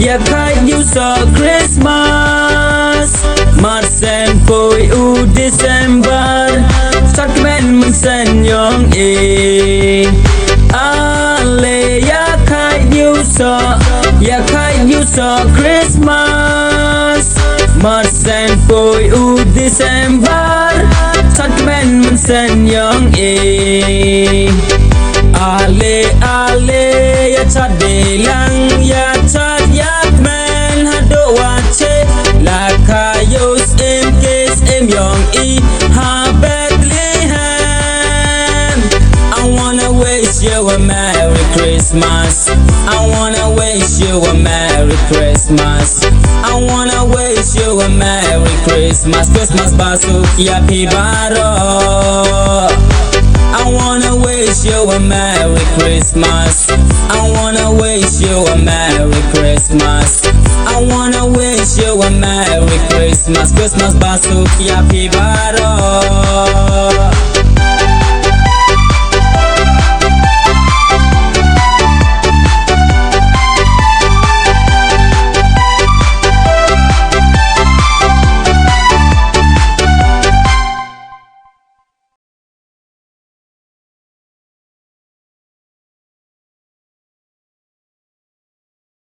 อยากให้ยูซอคริสต์มาสมาเซนโปยอูดิเซมเบอร์สักแม่นมันเซนยองเออาเลอยากให้ยูซออยากให้ยูซอคริสต์มาสมาเซนโปยอูดิเซมเบอร์สักแม่นมันเซนยองเอAle ya chat de lang ya chat yak man hado wache la kayos em case em yong e ha Bethlehem. I wanna wish you a Merry Christmas. I wanna wish you a Merry Christmas. I wanna wish you a Merry Christmas. Christmas basuk ya pibaro. I wanna wish you a Merry Christmas. I wanna wish you a Merry Christmas. I wanna wish you a Merry Christmas. Christmas basuk ya pibaro.